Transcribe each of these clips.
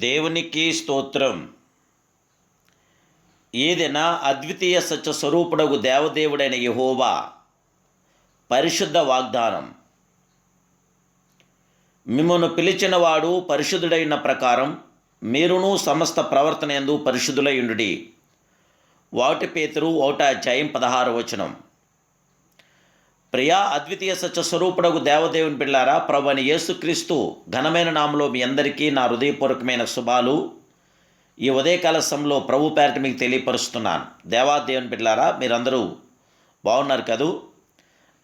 దేవునికి స్తోత్రం. ఏదైనా అద్వితీయ సత్య స్వరూపుడగు దేవదేవుడైన యెహోవా పరిశుద్ధ వాగ్దానం. మిమ్మను పిలిచినవాడు పరిశుద్ధుడైన ప్రకారం మీరును సమస్త ప్రవర్తన యందు పరిశుద్ధులై ఉండుడి. 1 పేతురు 1:16. ప్రియా అద్వితీయ సత్య స్వరూపుడగు దేవదేవుని బిడ్డలారా, ప్రభువైన యేసుక్రీస్తు ఘనమైన నామములో మీ అందరికీ నా హృదయపూర్వకమైన శుభాలు ఈ ఉదయకాల సమయంలో ప్రభు పేరిట మీకు తెలియపరుస్తున్నాను. దేవాదేవుని బిడ్డలారా, మీరందరూ బాగున్నారు కదూ?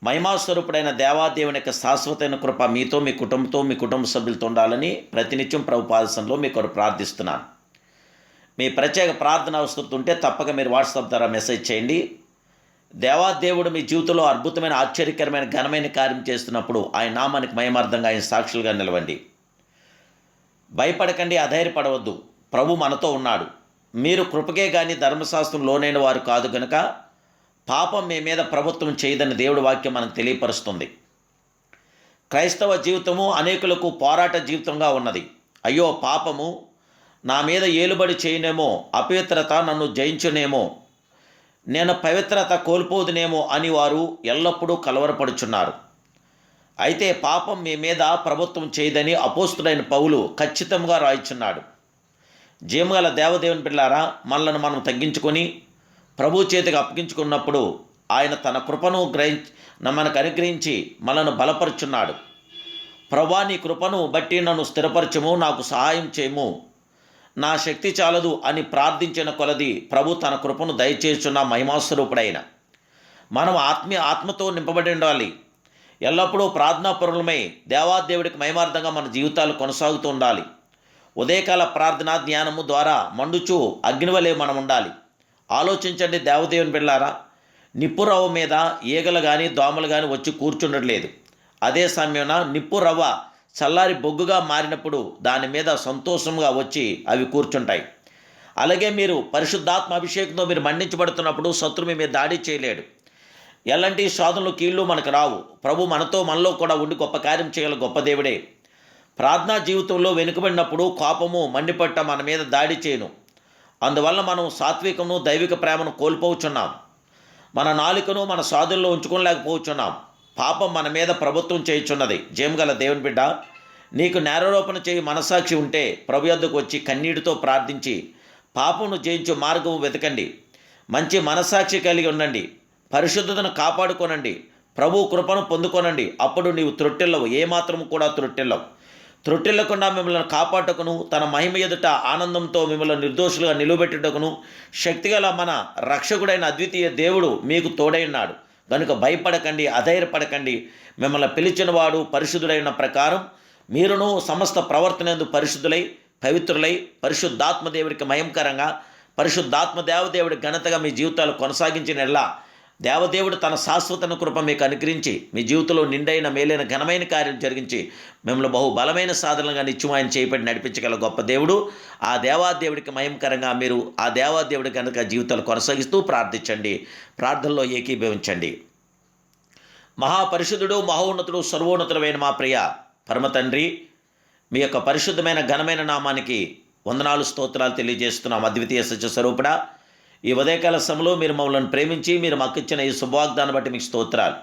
మహిమాస్వరూపుడైన దేవాదేవుని యొక్క శాశ్వతమైన కృప మీతో, మీ కుటుంబంతో, మీ కుటుంబ సభ్యులతో ఉండాలని ప్రతినిత్యం ప్రభు పాదసంలో మీ కొరకు ప్రార్థిస్తున్నాను. మీ ప్రత్యేక ప్రార్థన అవసరం ఉంటే తప్పక మీరు వాట్సాప్ ద్వారా మెసేజ్ చేయండి. దేవాదేవుడు మీ జీవితంలో అద్భుతమైన, ఆశ్చర్యకరమైన, ఘనమైన కార్యం చేస్తున్నప్పుడు ఆయన నామానికి మహిమార్థంగా ఆయన సాక్షులుగా నిలవండి. భయపడకండి, అధైర్యపడవద్దు. ప్రభు మనతో ఉన్నాడు. మీరు కృపకే కానీ ధర్మశాస్త్రం లోనైన వారు కాదు కనుక పాపం మీ మీద ప్రభుత్వం చేయదని దేవుడి వాక్యం మనకు తెలియపరుస్తుంది. క్రైస్తవ జీవితము అనేకులకు పోరాట జీవితంగా ఉన్నది. అయ్యో పాపము నా మీద ఏలుబడి చేయనేమో, అపవిత్రత నన్ను జయించునేమో, నేను పవిత్రత కోల్పోదునేమో అని వారు ఎల్లప్పుడూ కలవరపడుచున్నారు. అయితే పాపం మీ మీద ప్రభుత్వం చేయదని అపోస్తుడైన పౌలు ఖచ్చితంగా రాయిచున్నాడు. జీవగల దేవదేవుని బిడ్డలారా, మనలను మనం తగ్గించుకొని ప్రభు చేతికి అప్పగించుకున్నప్పుడు ఆయన తన కృపను మనకు అనుగ్రహించి మనను బలపరుచున్నాడు. ప్రభువా, నీ కృపను బట్టి నన్ను స్థిరపరచము, నాకు సహాయం చేయము, నా శక్తి చాలదు అని ప్రార్థించిన కొలది ప్రభు తన కృపను దయచేస్తున్న మహిమాస్వరూపుడైన మనం ఆత్మతో నింపబడి ఉండాలి. ఎల్లప్పుడూ ప్రార్థనాపరులమై దేవాదేవుడికి మహిమార్థంగా మన జీవితాలు కొనసాగుతూ ఉండాలి. ఉదయకాల ప్రార్థనా ధ్యానము ద్వారా మండుచు అగ్నివలే మనం ఉండాలి. ఆలోచించండి దేవదేవుని బిడ్డలారా, నిప్పు రవ్వ మీద ఈగలు కానీ దోమలు కానీ వచ్చి కూర్చుండట్లేదు. అదే సమయంలో నిప్పు రవ్వ చల్లారి బొగ్గుగా మారినప్పుడు దాని మీద సంతోషంగా వచ్చి అవి కూర్చుంటాయి. అలాగే మీరు పరిశుద్ధాత్మ అభిషేకంతో మీరు మండించబడుతున్నప్పుడు శత్రువు మీ మీద దాడి చేయలేడు. ఎలాంటి శోధనలు కీళ్ళు మనకు రావు. ప్రభు మనలో కూడా ఉండి గొప్ప కార్యం చేయగల గొప్ప దేవుడే. ప్రార్థనా జీవితంలో వెనుకబడినప్పుడు కోపము మండిపట్ట మన మీద దాడి చేయను. అందువల్ల మనం సాత్వికము, దైవిక ప్రేమను కోల్పోవచ్చున్నాం. మన నాలుకను మన సాధుల్లో ఉంచుకోలేకపోవచ్చున్నాం. పాపం మన మీద ప్రభుత్వం చేయుచున్నది. జయముగల దేవుని బిడ్డ, నీకు నేరారోపణ చేయి మనసాక్షి ఉంటే ప్రభు యొద్దకు వచ్చి కన్నీటితో ప్రార్థించి పాపమును జయించు మార్గము వెతకండి. మంచి మనసాక్షి కలిగి ఉండండి. పరిశుద్ధతను కాపాడుకోనండి. ప్రభు కృపను పొందుకోనండి. అప్పుడు నీవు త్రొట్టెల్లవు, ఏమాత్రము కూడా త్రొట్టెల్లకుండా మిమ్మల్ని కాపాడుటకును, తన మహిమ ఎదుట ఆనందంతో మిమ్మల్ని నిర్దోషులుగా నిలువబెట్టుటకును శక్తిగల మన రక్షకుడైన అద్వితీయ దేవుడు మీకు తోడై ఉన్నాడు. కనుక భయపడకండి, అధైర్యపడకండి. మిమ్మల్ని పిలిచినవాడు పరిశుద్ధుడైన ప్రకారం మీరును సమస్త ప్రవర్తనందు పరిశుద్ధులై, పవిత్రులై, పరిశుద్ధాత్మ దేవుడికి మహిమకరంగా, పరిశుద్ధాత్మ దేవదేవుడి ఘనతగా మీ జీవితాలు కొనసాగించినలా దేవదేవుడు తన శాశ్వత కృప మీకు అనుగ్రహించి మీ జీవితంలో నిండైన మేలైన ఘనమైన కార్యం జరిగించి మిమ్మల్ని బహు బలమైన సాధనలుగా నిత్యమాయన చేయబడి నడిపించగల గొప్ప దేవుడు. ఆ దేవాదేవుడికి మహిమకరంగా మీరు ఆ దేవాదేవుడి కనుక జీవితాలు కొనసాగిస్తూ ప్రార్థించండి. ప్రార్థనలో ఏకీభవించండి. మహాపరిశుద్ధుడు, మహోన్నతుడు, సర్వోన్నతుడైన మా ప్రియ పరమ తండ్రి, మీ యొక్క పరిశుద్ధమైన ఘనమైన నామానికి వందనాలు, స్తోత్రాలు తెలియజేస్తున్నాం. అద్వితీయ సత్య స్వరూపుడా, ఈ ఉదయకాల సమయంలో మీరు మమ్మల్ని ప్రేమించి మీరు మాకు ఇచ్చిన ఈ శుభవాగ్దానం బట్టి మీకు స్తోత్రాలు.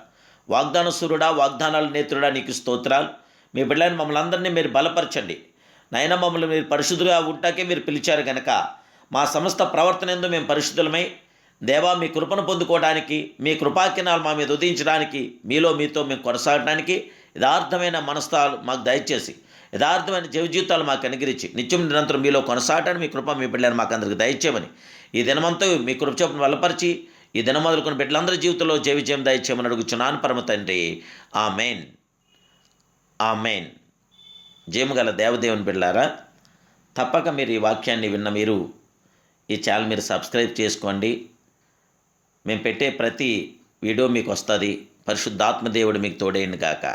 వాగ్దాన సూర్యుడా, వాగ్దానాల నేత్రుడా, నీకు స్తోత్రాలు. మీ బిడ్డలను మమ్మల్ని అందరినీ మీరు బలపరచండి. నైనా మమ్మల్ని మీరు పరిశుద్ధులుగా ఉంటాకే మీరు పిలిచారు కనుక మా సమస్త ప్రవర్తన యందు మేము పరిశుద్ధులమై దేవా మీ కృపను పొందుకోవడానికి, మీ కృపాకినాలు మా మీద ఉదయించడానికి, మీతో మేము కొనసాగడానికి యథార్థమైన మనస్తాలు మాకు దయచేసి యథార్థమైన జీవితాలు మాకు అనుగ్రహించి నిత్యం నిరంతరం మీలో కొనసాగటానికి మీ కృప మీ బిడ్డలను మాకు అందరికి దయచేయమని, ఈ దినమంతా మీ కృప చొప్పున బలపరిచి ఈ దినం మొదలుకొని బిడ్డలందరి జీవితంలో విజయం దయచేయమని అడుగుచున్నాను పరమ తండ్రి. Amen, amen. జయముగల దేవదేవుని బిడ్డలారా, తప్పక మీరు ఈ వాక్యాన్ని విన్న మీరు ఈ ఛానల్ మీరు సబ్స్క్రైబ్ చేసుకోండి. మేము పెట్టే ప్రతి వీడియో మీకు వస్తుంది. పరిశుద్ధాత్మ దేవుడు మీకు తోడైన గాక.